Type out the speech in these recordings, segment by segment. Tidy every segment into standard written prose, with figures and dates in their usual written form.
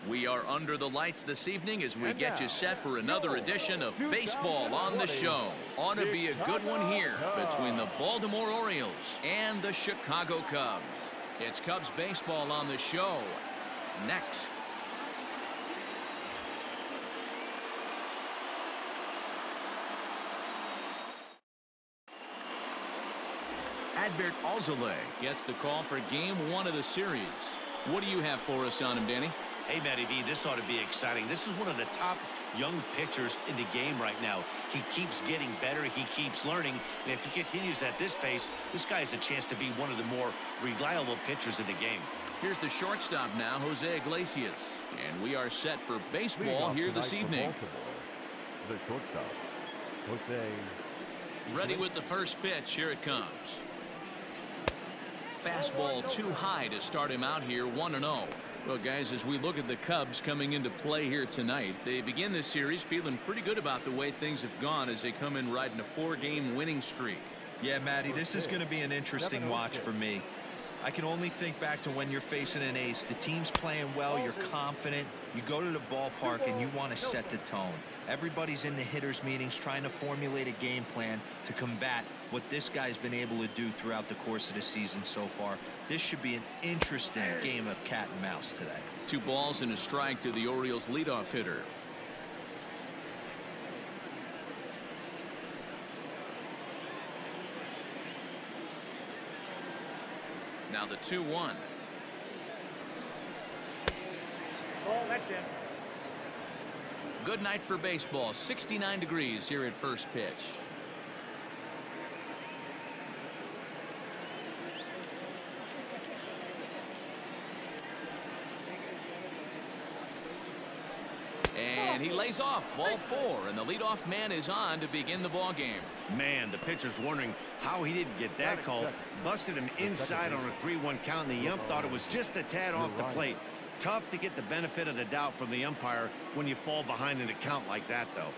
We are under the lights this evening as we get you set for another edition of Baseball on the Show. Ought to be a good one here between the Baltimore Orioles and the Chicago Cubs. It's Cubs baseball on the show next. Adbert Alzolay gets the call for game 1 of the series. What do you have for us on him, Danny? Hey, Matty V, this ought to be exciting. This is one of the top young pitchers in the game right now. He keeps getting better. He keeps learning. And if he continues at this pace, this guy has a chance to be one of the more reliable pitchers in the game. Here's the shortstop now, Jose Iglesias. And we are set for baseball here this evening. The shortstop, Jose. Ready with the first pitch. Here it comes. Fastball too high to start him out here, 1-0. Well, guys, as we look at the Cubs coming into play here tonight, they begin this series feeling pretty good about the way things have gone as they come in riding a 4-game winning streak. Yeah, Matty, this is going to be an interesting watch for me. I can only think back to when you're facing an ace. The team's playing well, you're confident, you go to the ballpark and you want to set the tone. Everybody's in the hitters meetings trying to formulate a game plan to combat what this guy's been able to do throughout the course of the season so far. This should be an interesting game of cat and mouse today. 2 balls and a strike to the Orioles leadoff hitter. Now the 2-1. Oh, that's it. Good night for baseball. 69 degrees here at first pitch. And he lays off, ball 4, and the leadoff man is on to begin the ball game. Man, the pitcher's wondering how he didn't get that call. Busted him inside on a 3-1 count, and the ump thought it was just a tad off the plate. Tough to get the benefit of the doubt from the umpire when you fall behind in a count like that, though.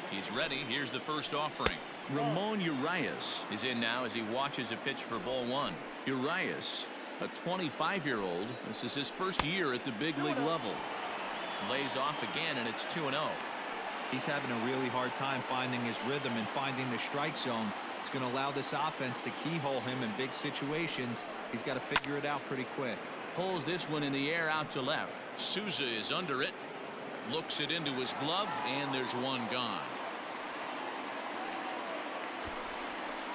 He's ready. Here's the first offering. Ramon Urias is in now as he watches a pitch for ball 1. Urias, a 25-year-old. This is his first year at the big league level. Lays off again, and it's 2-0. He's having a really hard time finding his rhythm and finding the strike zone. It's going to allow this offense to keyhole him in big situations. He's got to figure it out pretty quick. Pulls this one in the air out to left. Souza is under it. Looks it into his glove, and there's one gone.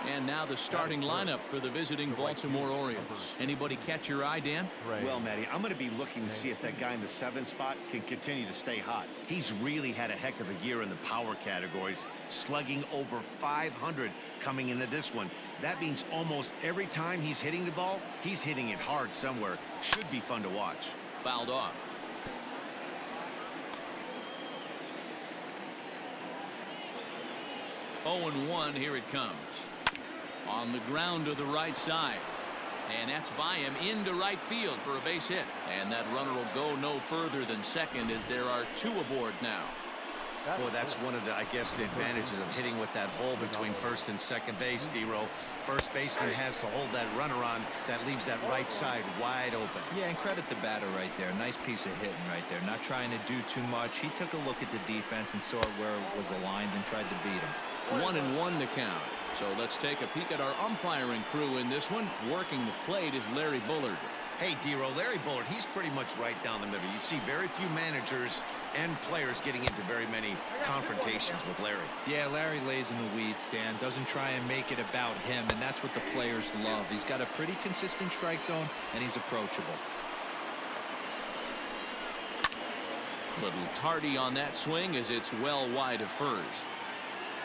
And now the starting lineup for the visiting Baltimore Orioles. Anybody catch your eye, Dan? Well, Matty, I'm going to be looking to see if that guy in the 7th spot can continue to stay hot. He's really had a heck of a year in the power categories, slugging over 500 coming into this one. That means almost every time he's hitting the ball, he's hitting it hard somewhere. Should be fun to watch. Fouled off. Oh, 0-1. Here it comes. On the ground to the right side. And that's by him into right field for a base hit. And that runner will go no further than second as there are 2 aboard now. Well, that's one of the, I guess, the advantages of hitting with that hole between first and second base, D-Row. First baseman has to hold that runner on. That leaves that right side wide open. Yeah, and credit the batter right there. Nice piece of hitting right there. Not trying to do too much. He took a look at the defense and saw where it was aligned and tried to beat him. 1-1 the count. So let's take a peek at our umpiring crew in this one. Working the plate is Larry Bullard. Hey, D-Row, Larry Bullard, he's pretty much right down the middle. You see very few managers and players getting into very many confrontations with Larry. Yeah, Larry lays in the weeds, Dan. Doesn't try and make it about him, and that's what the players love. He's got a pretty consistent strike zone, and he's approachable. Little tardy on that swing as it's well wide of first.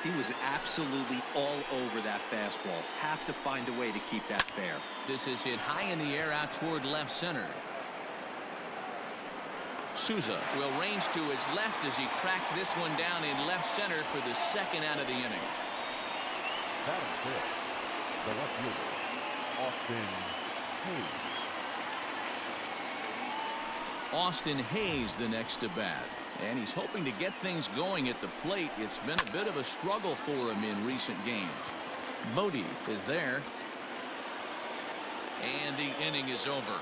He was absolutely all over that fastball. Have to find a way to keep that fair. This is hit high in the air out toward left center. Souza will range to his left as he tracks this one down in left center for the 2nd out of the inning. That is it. The left fielder, Austin Hayes. Austin Hayes the next to bat. And he's hoping to get things going at the plate. It's been a bit of a struggle for him in recent games. Bodie is there. And the inning is over.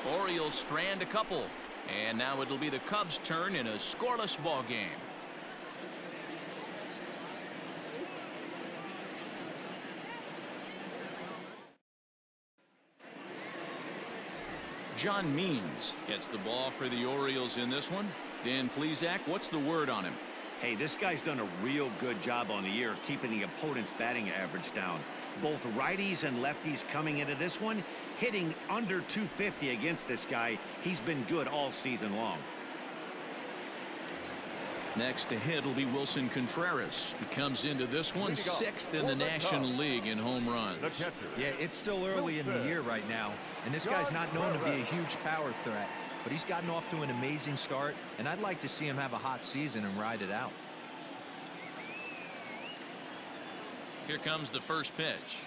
Orioles strand a couple. And now it'll be the Cubs' turn in a scoreless ball game. John Means gets the ball for the Orioles in this one. Dan Plesac, what's the word on him? Hey, this guy's done a real good job on the year keeping the opponent's batting average down. Both righties and lefties coming into this one, hitting under 250 against this guy. He's been good all season long. Next to hit will be Wilson Contreras. He comes into this one 6th in the National League in home runs. Yeah, it's still early in the year right now, and this guy's not known to be a huge power threat, but he's gotten off to an amazing start, and I'd like to see him have a hot season and ride it out. Here comes the first pitch.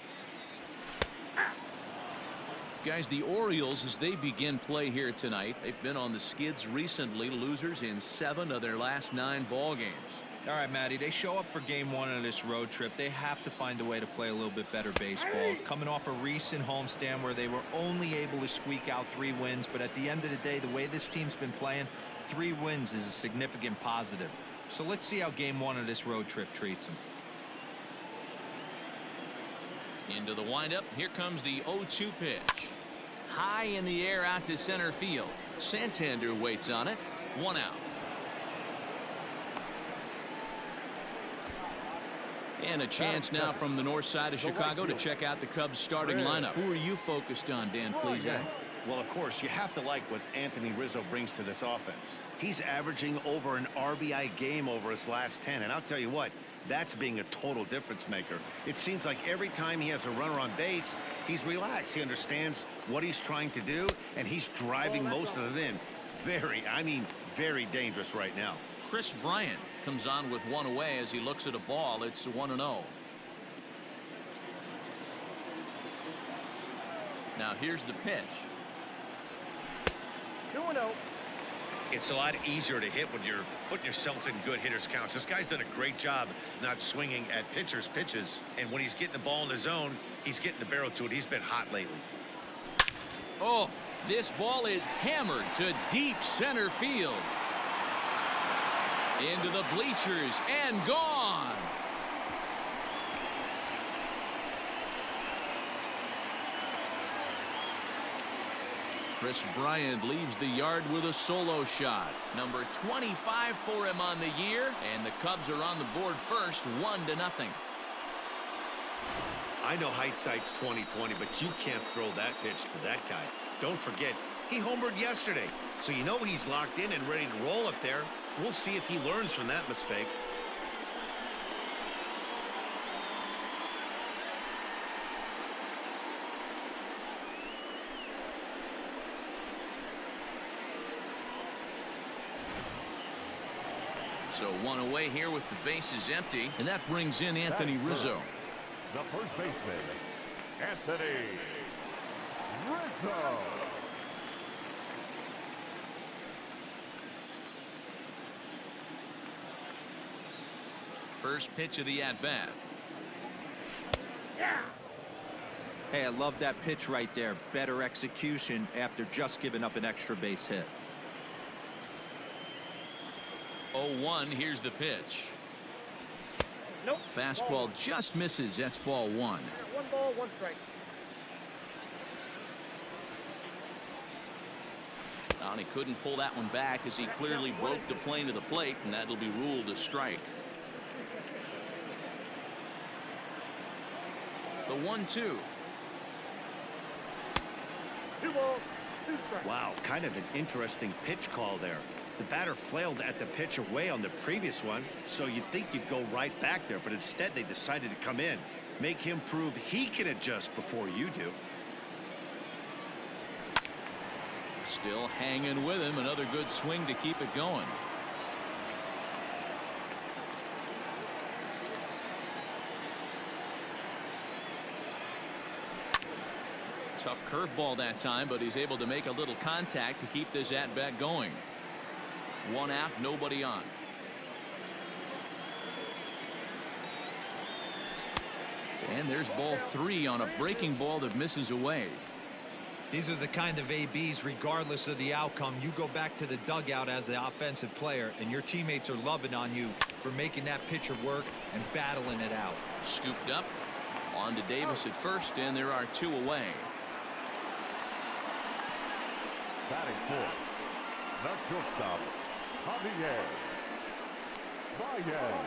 Guys, the Orioles, as they begin play here tonight, they've been on the skids recently, losers in 7 of their last 9 ball games. All right, Matty, they show up for game 1 of this road trip. They have to find a way to play a little bit better baseball. Coming off a recent homestand where they were only able to squeak out 3 wins, but at the end of the day, the way this team's been playing, 3 wins is a significant positive. So let's see how game 1 of this road trip treats them. Into the windup. Here comes the 0-2 pitch. High in the air out to center field. Santander waits on it. 1 out. And a chance now from the north side of Chicago to check out the Cubs starting lineup. Who are you focused on, Dan Plesac? Well, of course, you have to like what Anthony Rizzo brings to this offense. He's averaging over an RBI game over his last 10, and I'll tell you what, that's being a total difference maker. It seems like every time he has a runner on base, he's relaxed. He understands what he's trying to do, and he's driving most of it in. Very dangerous right now. Chris Bryant comes on with 1 away as he looks at a ball. It's 1-0. Now here's the pitch. 2-0. It's a lot easier to hit when you're putting yourself in good hitters counts. This guy's done a great job not swinging at pitchers' pitches, and when he's getting the ball in the zone, he's getting the barrel to it. He's been hot lately. Oh, this ball is hammered to deep center field. Into the bleachers and gone. Chris Bryant leaves the yard with a solo shot. Number 25 for him on the year, and the Cubs are on the board first, 1-0. I know hindsight's 20/20, but you can't throw that pitch to that guy. Don't forget, he homered yesterday, so you know he's locked in and ready to roll up there. We'll see if he learns from that mistake. So 1 away here with the bases empty, and that brings in Anthony Rizzo. The first baseman, Anthony Rizzo. First pitch of the at-bat. Hey, I love that pitch right there. Better execution after just giving up an extra base hit. 0-1. Here's the pitch. Nope. Fastball just misses. That's ball 1. 1 ball, 1 strike. And he couldn't pull that one back as he clearly broke the plane of the plate, and that'll be ruled a strike. The 1-2. 2 balls, 2 strikes. Wow, kind of an interesting pitch call there. The batter flailed at the pitch away on the previous one, so you'd think you'd go right back there, but instead they decided to come in. Make him prove he can adjust before you do. Still hanging with him. Another good swing to keep it going. Tough curveball that time, but he's able to make a little contact to keep this at-bat going. 1 out, nobody on. And there's ball 3 on a breaking ball that misses away. These are the kind of ABs, regardless of the outcome, you go back to the dugout as the offensive player, and your teammates are loving on you for making that pitcher work and battling it out. Scooped up. On to Davis at first, and there are 2 away. Batting fourth, the shortstop, Javier Baez.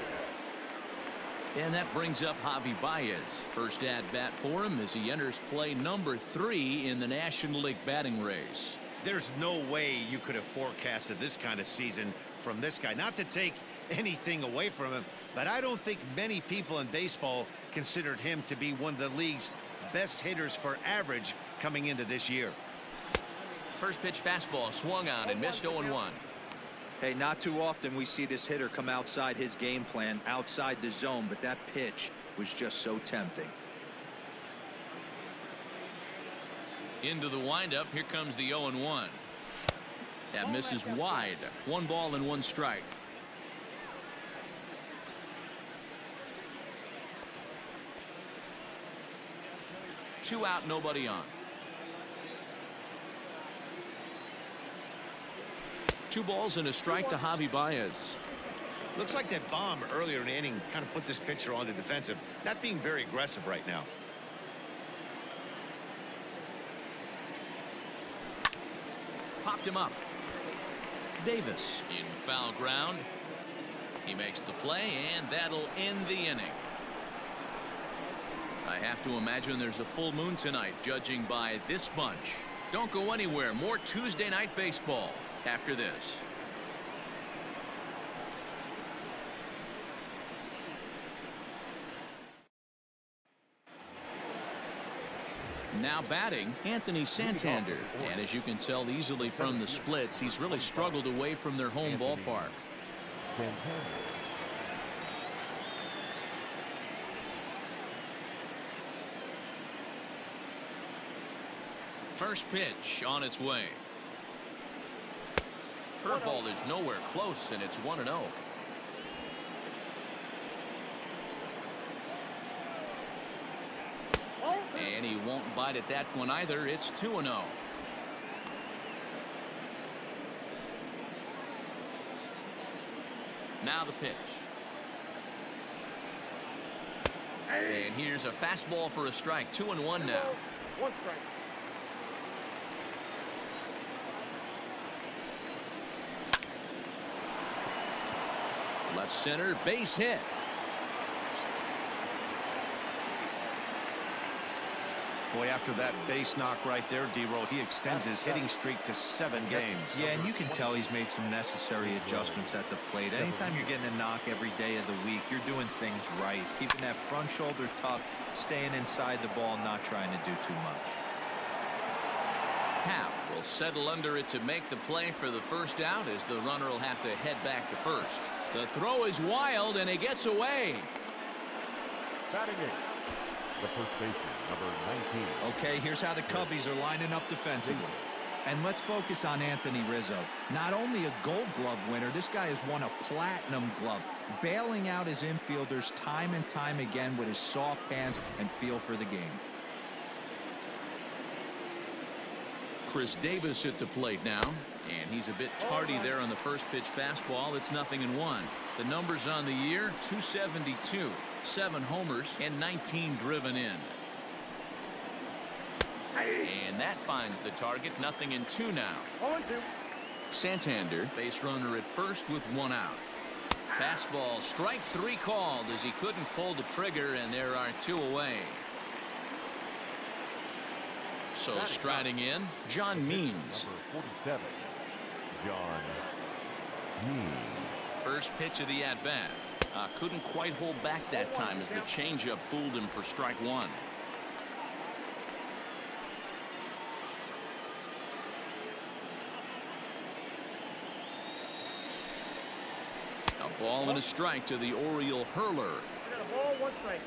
And that brings up Javi Baez. First at bat for him as he enters play number 3 in the National League batting race. There's no way you could have forecasted this kind of season from this guy. Not to take anything away from him, but I don't think many people in baseball considered him to be one of the league's best hitters for average coming into this year. First pitch fastball swung on and missed 0-1. Hey, not too often we see this hitter come outside his game plan, outside the zone, but that pitch was just so tempting. Into the windup. Here comes the 0-1. That misses wide. 1 ball and 1 strike. Two out, nobody on. 2 balls and a strike to Javi Baez. Looks like that bomb earlier in the inning kind of put this pitcher on the defensive, not being very aggressive right now. Popped him up. Davis in foul ground. He makes the play, and that'll end the inning. I have to imagine there's a full moon tonight, judging by this bunch. Don't go anywhere. More Tuesday night baseball after this. Now batting, Anthony Santander. And as you can tell easily from the splits, he's really struggled away from their home ballpark. First pitch on its way. Curveball is nowhere close, and it's 1-0. And he won't bite at that one either. It's 2-0. Now the pitch. And here's a fastball for a strike. 2-1 now. 1 strike. Left center, base hit. Boy, after that base knock right there, D-Roll, he extends his hitting streak to 7 games. Yeah, and you can tell he's made some necessary adjustments at the plate. Anytime you're getting a knock every day of the week, you're doing things right. He's keeping that front shoulder tucked, staying inside the ball, not trying to do too much. Happ will settle under it to make the play for the first out, as the runner will have to head back to first. The throw is wild, and it gets away. Batting eighth, the first baseman, number 19. Okay, here's how the Cubbies are lining up defensively. And let's focus on Anthony Rizzo. Not only a Gold Glove winner, this guy has won a Platinum Glove, bailing out his infielders time and time again with his soft hands and feel for the game. Chris Davis at the plate now, and he's a bit tardy there on the first pitch fastball. It's 0-1. The numbers on the year: 272, 7 homers, and 19 driven in. And that finds the target. 0-2 now. 0-2. Santander, base runner at first with 1 out. Fastball, strike 3 called as he couldn't pull the trigger, and there are 2 away. So striding in, John Means. Number 47, John Means. First pitch of the at-bat. Couldn't quite hold back that time as the changeup fooled him for strike 1. A ball and a strike to the Oriole hurler. Got a ball, 1 strike.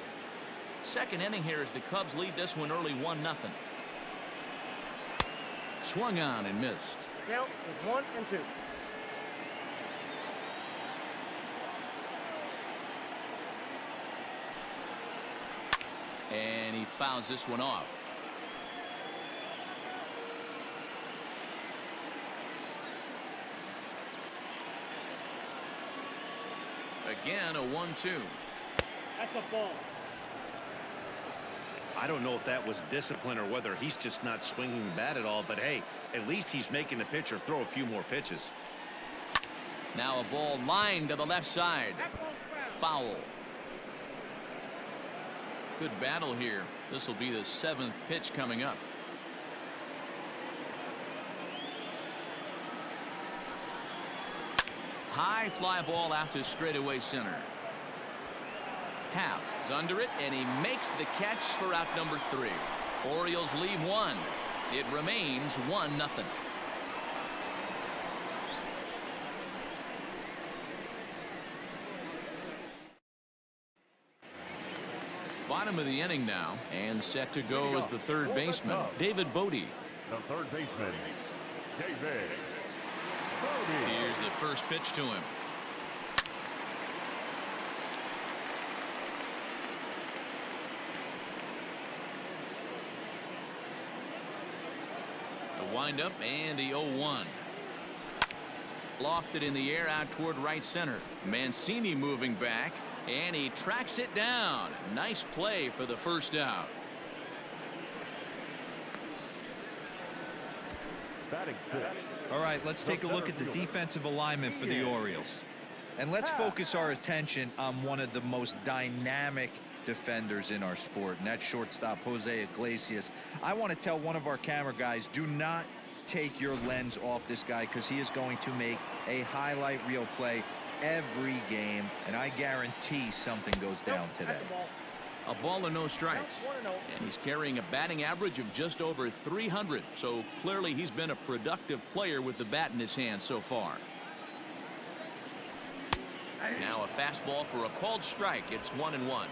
Second inning here as the Cubs lead this one early 1-0. Swung on and missed. Count is 1-2. And he fouls this one off. again a 1-2. That's a ball. I don't know if that was discipline or whether he's just not swinging the bat at all, but hey, at least he's making the pitcher throw a few more pitches. Now a ball lined to the left side. That ball's foul. Foul. Good battle here. This will be the 7th pitch coming up. High fly ball out to straightaway center. Happ is under it, and he makes the catch for out number 3. Orioles lead 1. It remains 1-0. Bottom of the inning now, and set to go as the third baseman, David Bodie. The third baseman, David Bodie. Here's the first pitch to him. The windup and the 0-1. Lofted in the air out toward right center. Mancini moving back, and he tracks it down. Nice play for the first out. Batting fifth. All right, let's take a look at the defensive alignment for the Orioles. And let's focus our attention on one of the most dynamic defenders in our sport, and that's shortstop Jose Iglesias. I want to tell one of our camera guys, do not take your lens off this guy, because he is going to make a highlight reel play every game, and I guarantee something goes down today. A ball and no strikes, and he's carrying a batting average of just over 300, so clearly he's been a productive player with the bat in his hand so far. Now a fastball for a called strike. It's 1-1.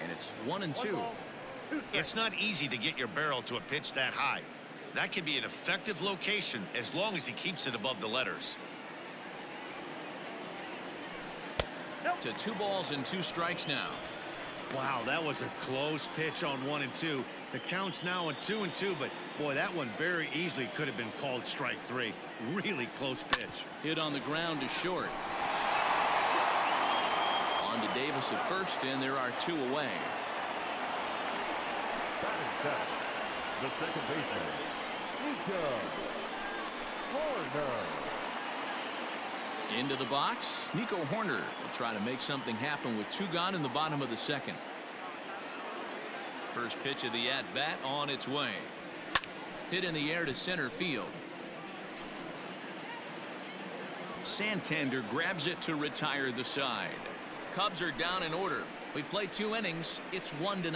And it's 1-2. It's not easy to get your barrel to a pitch that high. That can be an effective location as long as he keeps it above the letters. To 2 balls and 2 strikes now. Wow, that was a close pitch on 1 and 2. The count's now at 2 and 2, but boy, that one very easily could have been called strike 3. Really close pitch. Hit on the ground to short. On to Davis at first, and there are 2 away. Batting seventh, the second baseman, Horner. Into the box, Nico Horner will try to make something happen with 2 gone in the bottom of the second. First pitch of the at-bat on its way. Hit in the air to center field. Santander grabs it to retire the side. Cubs are down in order. We play 2 innings. It's 1-0.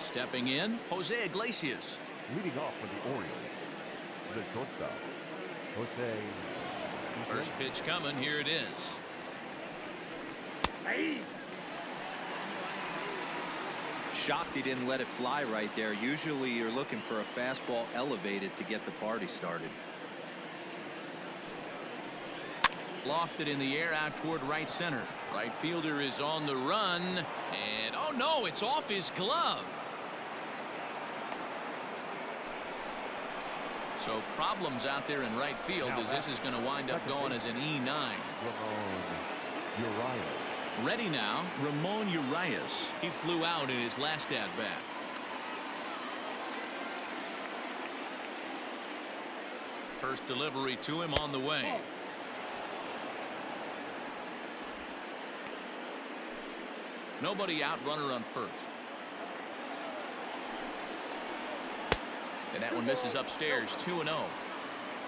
Stepping in, Jose Iglesias. Leading off for the Orioles, the shortstop, Jose. First pitch coming. Here it is. Shocked he didn't let it fly right there. Usually you're looking for a fastball elevated to get the party started. Lofted in the air out toward right center. Right fielder is on the run, and oh no, it's off his glove. So problems out there in right field, as this is going to wind up going as an E9. Urias. Ready now, Ramon Urias. He flew out in his last at-bat. First delivery to him on the way. Nobody out, runner on first. And that one misses upstairs, 2-0.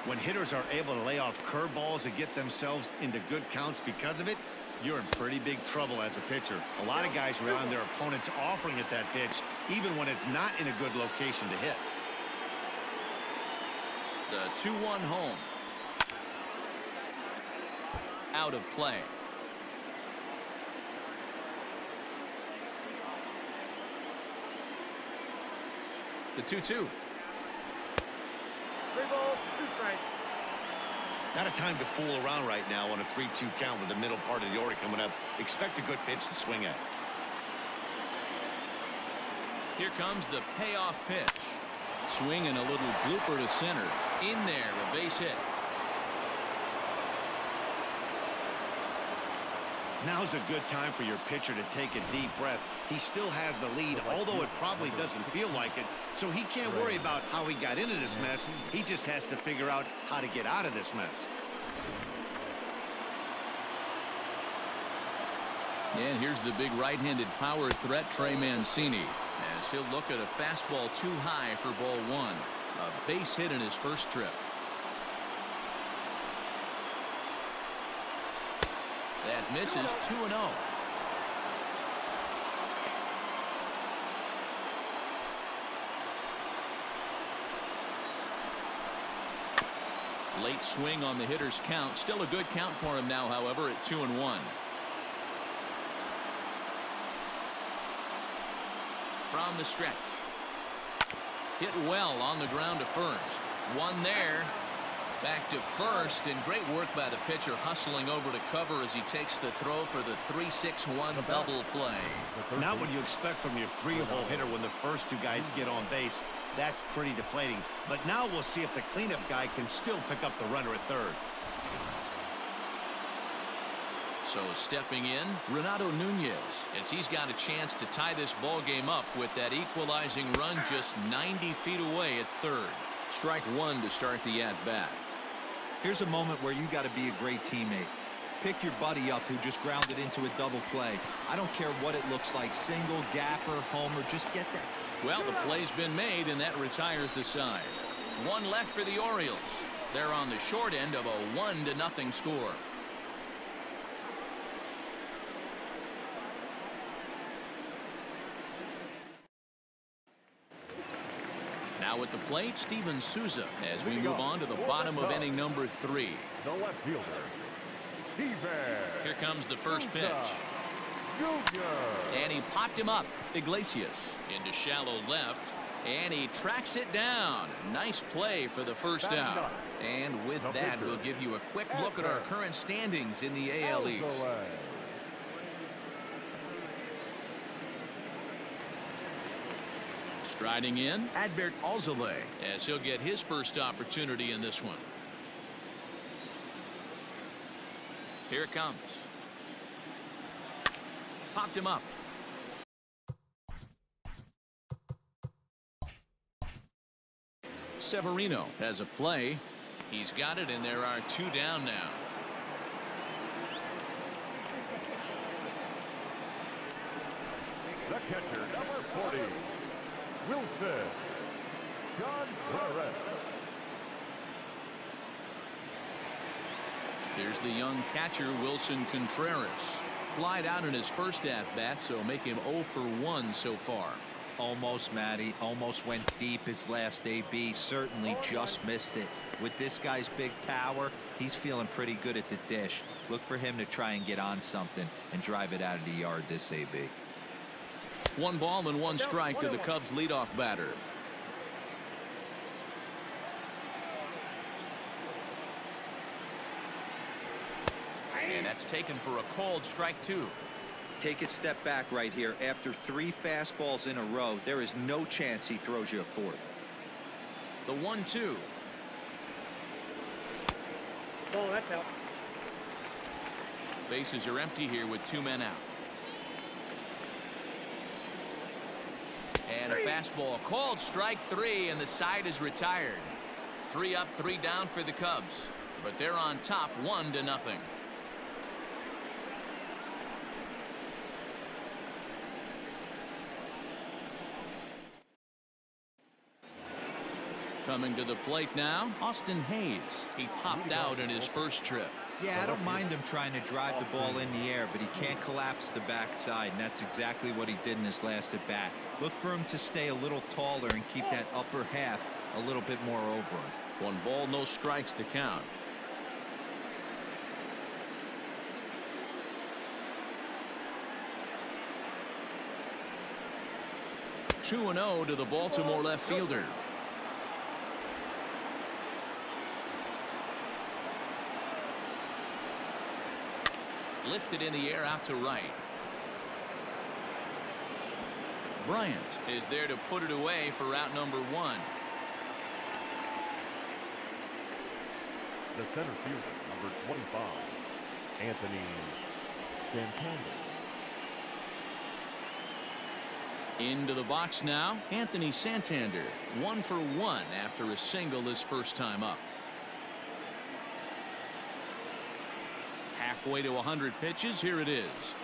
When hitters are able to lay off curveballs and get themselves into good counts because of it, you're in pretty big trouble as a pitcher. A lot of guys rely on their opponents offering at that pitch, even when it's not in a good location to hit. The 2-1 home. Out of play. The 2-2. 3 balls, 2 strikes. Not a time to fool around right now on a 3-2 count with the middle part of the order coming up. Expect a good pitch to swing at. Here comes the payoff pitch. Swing and a little blooper to center. In there, a base hit. Now's a good time for your pitcher to take a deep breath. He still has the lead, although it probably doesn't feel like it. So he can't worry about how he got into this mess. He just has to figure out how to get out of this mess. And here's the big right-handed power threat, Trey Mancini, as he'll look at a fastball too high for ball one. A base hit in his first trip. That misses 2-0. Late swing on the hitter's count. Still a good count for him now, however, at 2-1. From the stretch. Hit well on the ground to first. One there. Back to first, and great work by the pitcher hustling over to cover as he takes the throw for the 3-6-1 double play. Not what you expect from your three-hole hitter when the first two guys get on base. That's pretty deflating. But now we'll see if the cleanup guy can still pick up the runner at third. So stepping in, Renato Nunez, as he's got a chance to tie this ball game up with that equalizing run just 90 feet away at third. Strike one to start the at-bat. Here's a moment where you got to be a great teammate. Pick your buddy up who just grounded into a double play. I don't care what it looks like, single, gapper, homer, just get that. Well, the play's been made, and that retires the side. One left for the Orioles. They're on the short end of a 1-0 score. Now at the plate, Steven Souza, as we move on to the bottom of inning number 3. The left fielder, Steven. Here comes the first pitch. Junior. And he popped him up. Iglesias into shallow left. And he tracks it down. Nice play for the first out. And with that, we'll give you a quick look at our current standings in the AL East. Striding in, Adbert Alzolay, as he'll get his first opportunity in this one. Here it comes. Popped him up. Severino has a play. He's got it, and there are 2 down now. The catcher, number 40. Wilson Contreras. Here's the young catcher, Wilson Contreras. Flied out in his first at-bat, so make him 0 for 1 so far. Almost, Matty. Almost went deep his last AB. Certainly just missed it. With this guy's big power, he's feeling pretty good at the dish. Look for him to try and get on something and drive it out of the yard this AB. 1 ball and 1 strike to the Cubs leadoff batter. And that's taken for a called strike 2. Take a step back right here. After 3 fastballs in a row, there is no chance he throws you a 4th. The 1-2. Oh, that's out. Bases are empty here with 2 men out. And a fastball called strike 3, and the side is retired. 3 up, 3 down for the Cubs, but they're on top 1-0. Coming to the plate now, Austin Hayes. He popped out in his first trip. Yeah, I don't mind him trying to drive the ball in the air, but he can't collapse the backside, and that's exactly what he did in his last at bat. Look for him to stay a little taller and keep that upper half a little bit more over him. 1 ball, no strikes to count. Two and 0 to the Baltimore left fielder. Lifted in the air out to right. Bryant is there to put it away for out number 1. The center fielder, number 25, Anthony Santander. Into the box now, Anthony Santander, 1 for 1 after a single his first time up. Halfway to 100 pitches, here it is.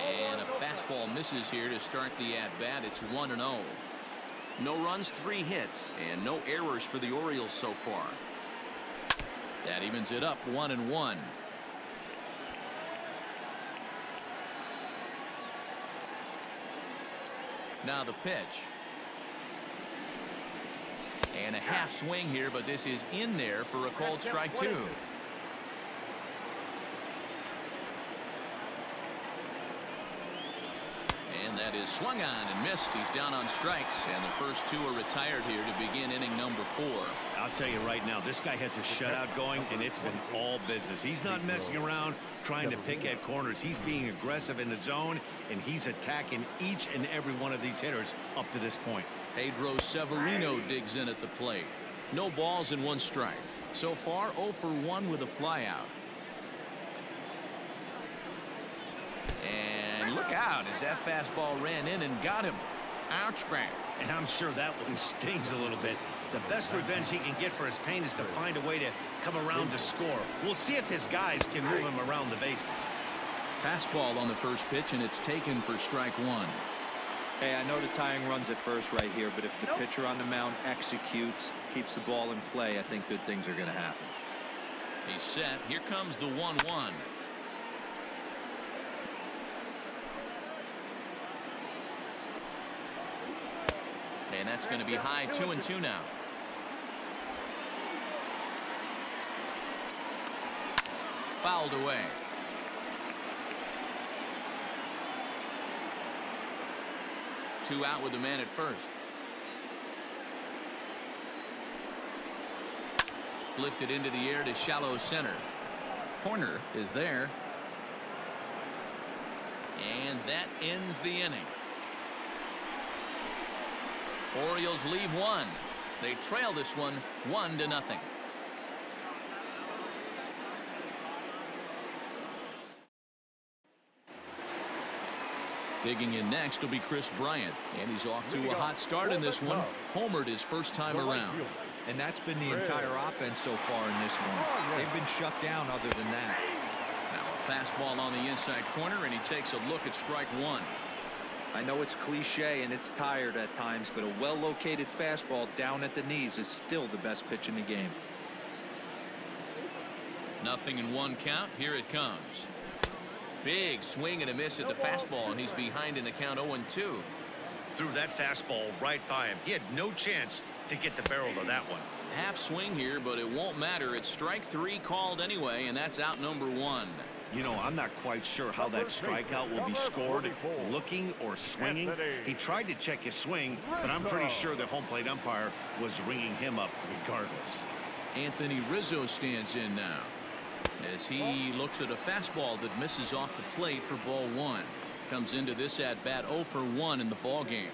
And a fastball misses here to start the at-bat. It's 1-0. No runs, 3 hits, and no errors for the Orioles so far. That evens it up 1-1. Now the pitch. And a half swing here, but this is in there for a called strike 2. And that is swung on and missed. He's down on strikes, and the first 2 are retired here to begin inning number 4. I'll tell you right now, this guy has a shutout going, and it's been all business. He's not messing around trying to pick at corners. He's being aggressive in the zone, and he's attacking each and every one of these hitters up to this point. Pedro Severino digs in at the plate. No balls and 1 strike. So far 0 for 1 with a flyout. And look out as that fastball ran in and got him. Ouch, bang. And I'm sure that one stings a little bit. The best revenge he can get for his pain is to find a way to come around to score. We'll see if his guys can move him around the bases. Fastball on the first pitch, and it's taken for strike 1. Hey, I know the tying runs at first right here, but if the pitcher on the mound executes, keeps the ball in play, I think good things are going to happen. He's set. Here comes the 1-1. And that's going to be high, 2-2 now. Fouled away. Two out with the man at first. Lifted into the air to shallow center. Corner is there. And that ends the inning. Orioles leave 1. They trail this one 1-0. Digging in next will be Chris Bryant, and he's off to a hot start in this one. Homered his first time around. And that's been the entire offense so far in this one. They've been shut down other than that. Now a fastball on the inside corner, and he takes a look at strike 1. I know it's cliche and it's tired at times, but a well-located fastball down at the knees is still the best pitch in the game. 0-1 count. Here it comes. Big swing and a miss at the fastball, and he's behind in the count 0-2. Threw that fastball right by him. He had no chance to get the barrel of that one. Half swing here, but it won't matter. It's strike 3 called anyway, and that's out number 1. You know, I'm not quite sure how that strikeout will be scored, looking or swinging. He tried to check his swing, but I'm pretty sure the home plate umpire was ringing him up regardless. Anthony Rizzo stands in now as he looks at a fastball that misses off the plate for ball 1. Comes into this at bat 0 for 1 in the ball game.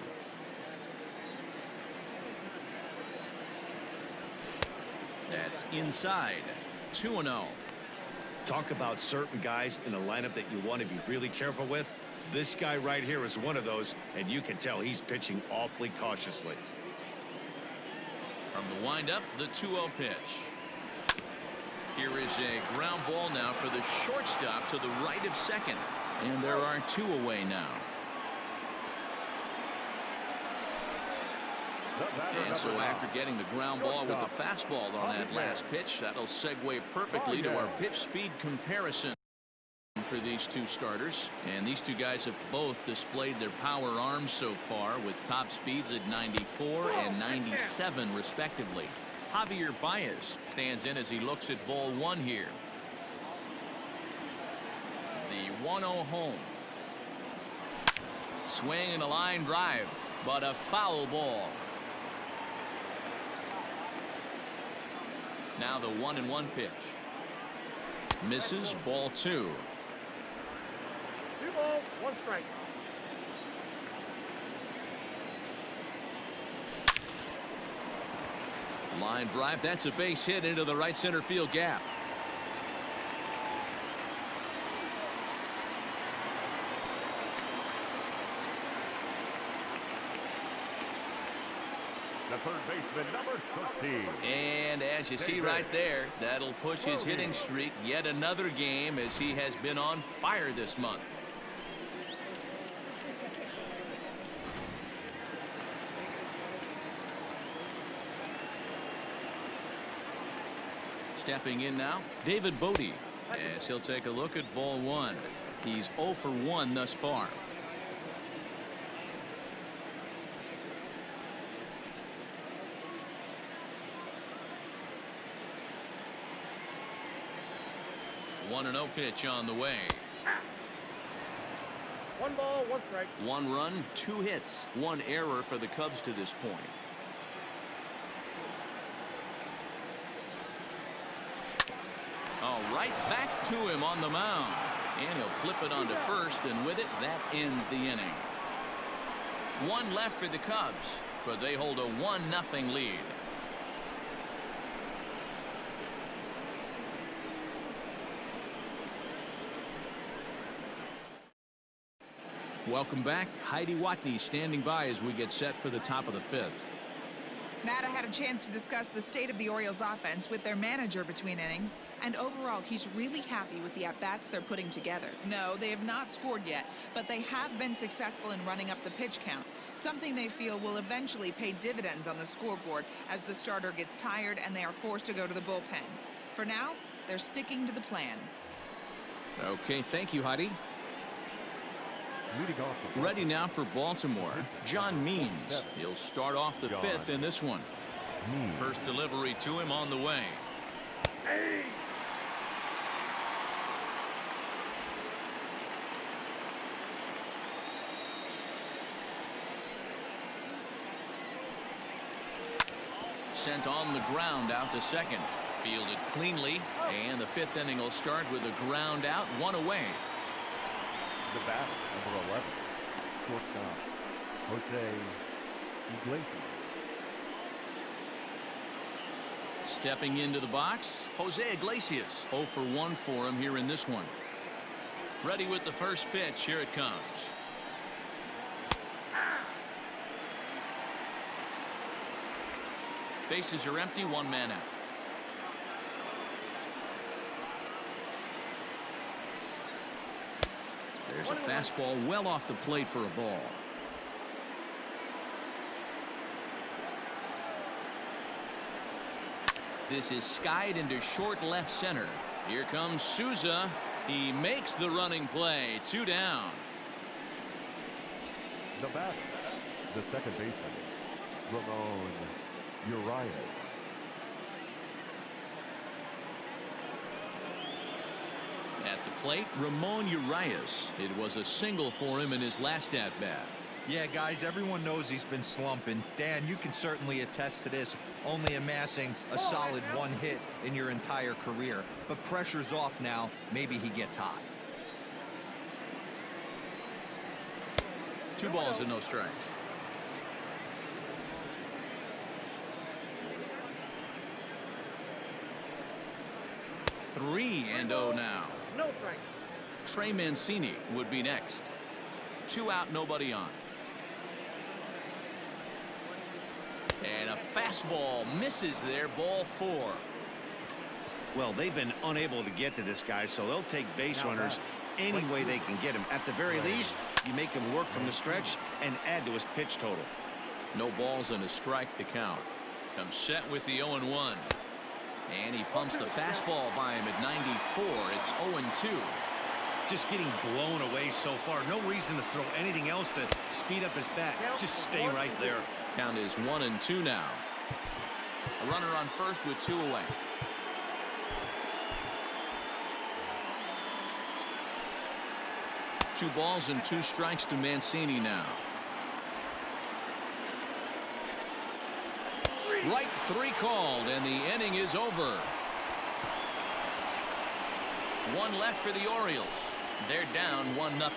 That's inside. 2-0. Talk about certain guys in a lineup that you want to be really careful with. This guy right here is one of those, and you can tell he's pitching awfully cautiously. From the windup, the 2-0 pitch. Here is a ground ball now for the shortstop to the right of second. And there are 2 away now. And so after getting the ground ball with the fastball on that last pitch, that'll segue perfectly to our pitch speed comparison for these 2 starters. And these 2 guys have both displayed their power arms so far with top speeds at 94 and 97 respectively. Javier Baez stands in as he looks at ball 1 here. The 1-0 home. Swing and a line drive, but a foul ball. Now the 1-1 pitch. Misses, ball 2. 2 balls, 1 strike. Line drive. That's a base hit into the right center field gap. The third baseman, number 13. And as you see right there, that'll push his hitting streak yet another game, as he has been on fire this month. Stepping in now, David Bodie, as he'll take a look at ball 1. He's 0 for 1 thus far. One and 0 pitch on the way. 1 ball, 1 strike. 1 run, 2 hits, 1 error for the Cubs to this point. All right, back to him on the mound. And he'll flip it onto first, and with it, that ends the inning. 1 left for the Cubs, but they hold a 1-0 lead. Welcome back. Heidi Watney standing by as we get set for the top of the 5th. Matt, I had a chance to discuss the state of the Orioles offense with their manager between innings, and overall he's really happy with the at-bats they're putting together. No, they have not scored yet, but they have been successful in running up the pitch count, something they feel will eventually pay dividends on the scoreboard as the starter gets tired and they are forced to go to the bullpen. For now, they're sticking to the plan. Okay, thank you, Heidi. Leading off the Ready now for Baltimore, John Means. He'll start off the 5th in this one. First delivery to him on the way. Sent on the ground out to second. Fielded cleanly, and the 5th inning will start with a ground out, 1 away. The batter, number 11, shortstop, Jose Iglesias. Stepping into the box, Jose Iglesias. 0 for 1 for him here in this one. Ready with the first pitch. Here it comes. Bases are empty, 1 man out. There's a fastball well off the plate for a ball. This is skied into short left center. Here comes Souza. He makes the running play. 2 down. The batter, the second baseman, Ramon Urias. At the plate, Ramon Urias. It was a single for him in his last at-bat. Yeah, guys, everyone knows he's been slumping. Dan, you can certainly attest to this, only amassing a solid 1 hit in your entire career. But pressure's off now. Maybe he gets hot. 2 balls and no strikes. Three and 0 now. No strike. Trey Mancini would be next. 2 out, nobody on. And a fastball misses there, ball 4. Well, they've been unable to get to this guy, so they'll take base runners any way they can get him. At the very least, you make him work from the stretch and add to his pitch total. No balls and a strike to count. Comes set with the 0-1. And he pumps the fastball by him at 94. It's 0-2. Just getting blown away so far. No reason to throw anything else to speed up his bat. Just stay right there. Count is 1-2 now. A runner on first with 2 away. Two balls and 2 strikes to Mancini now. Strike 3 called, and the inning is over. One left for the Orioles. They're down 1-0.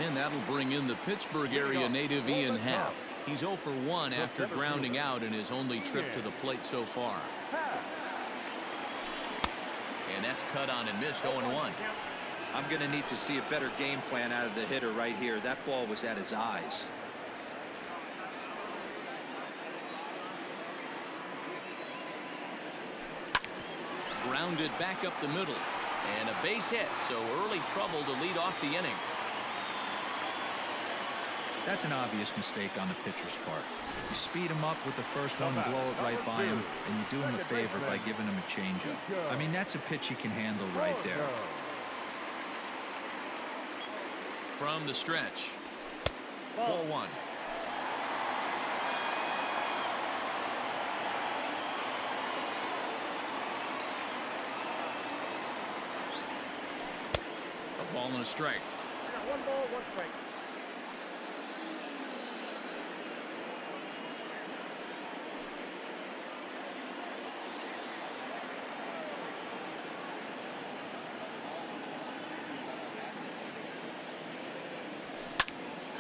And that'll bring in the Pittsburgh area native Ian Happ. He's 0 for 1 after grounding out in his only trip to the plate so far. And that's cut on and missed 0-1. I'm going to need to see a better game plan out of the hitter right here. That ball was at his eyes. Grounded back up the middle. And a base hit, so early trouble to lead off the inning. That's an obvious mistake on the pitcher's part. You speed him up with the first one, blow it right by him, and you do him a favor by giving him a changeup. I mean, that's a pitch he can handle right there. From the stretch. Ball 1. A ball and a strike. I got 1 ball, 1 strike.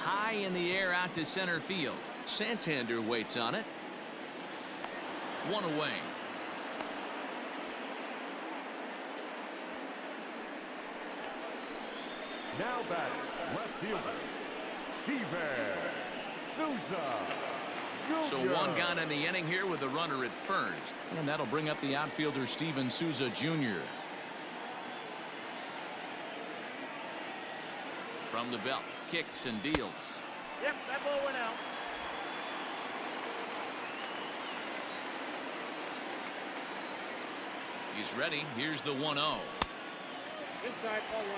High in the air out to center field. Santander waits on it. 1 away. Now batting, left fielder, Steven Souza. So one gone in the inning here with a runner at first. And that'll bring up the outfielder Steven Souza Jr. From the belt, kicks and deals. Yep, that ball went out. He's ready. Here's the 1-0. Inside, ball 1.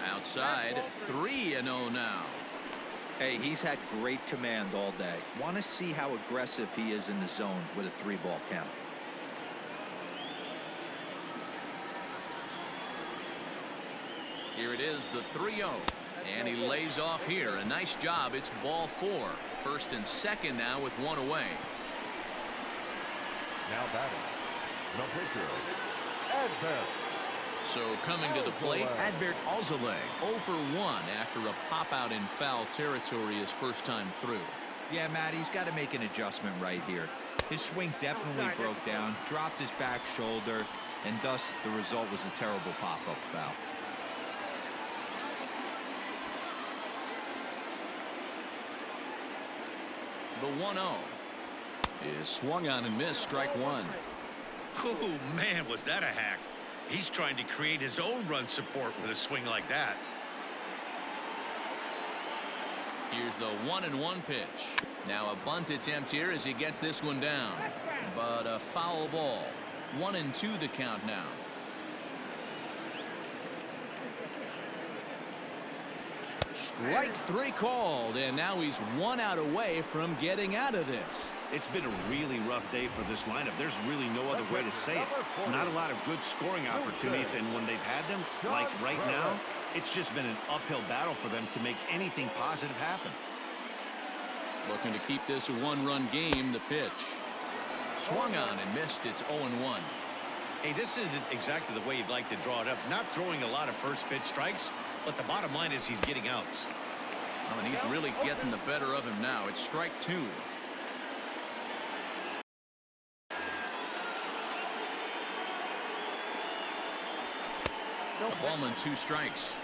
Outside, 3-0 now. Hey, he's had great command all day. Want to see how aggressive he is in the zone with a 3-ball count. Here it is, the 3-0. And he lays off here. A nice job. It's ball 4. First and second now with 1 away. Now batting, the pitcher, Advent. So coming to the plate, Adbert Alzolay 0 for 1 after a pop out in foul territory his first time through. Yeah, Matt, he's got to make an adjustment right here. His swing definitely broke down, dropped his back shoulder, and thus the result was a terrible pop-up foul. The 1-0 is swung on and missed, strike 1. Oh, man, was that a hack. He's trying to create his own run support with a swing like that. Here's the 1-1 pitch. Now a bunt attempt here as he gets this one down. But a foul ball. 1-2 the count now. Strike 3 called, and now he's 1 out away from getting out of this. It's been a really rough day for this lineup. There's really no other way to say it. Not a lot of good scoring opportunities, and when they've had them, like right now, it's just been an uphill battle for them to make anything positive happen. Looking to keep this a 1-run game. The pitch swung on and missed. It's 0-1. Hey, this isn't exactly the way you'd like to draw it up. Not throwing a lot of first pitch strikes, but the bottom line is he's getting outs. I mean, he's really getting the better of him now. It's strike 2. A ball and 2 strikes.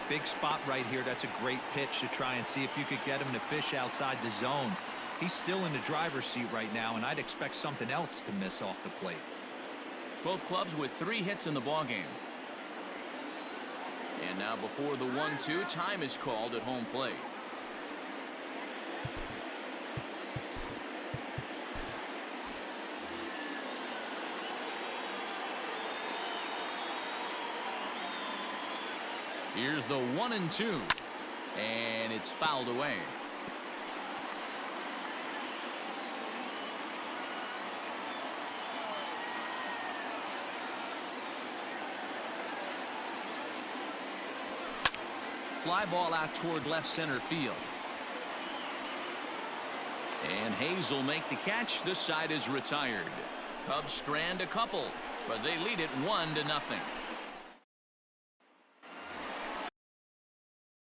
Big spot right here. That's a great pitch to try and see if you could get him to fish outside the zone. He's still in the driver's seat right now, and I'd expect something else to miss off the plate. Both clubs with 3 hits in the ballgame. And now before the 1-2, time is called at home plate. Here's the 1-2, and it's fouled away. fly ball out toward left center field. And Hayes will make the catch. This side is retired. Cubs strand a couple, but they lead it 1-0.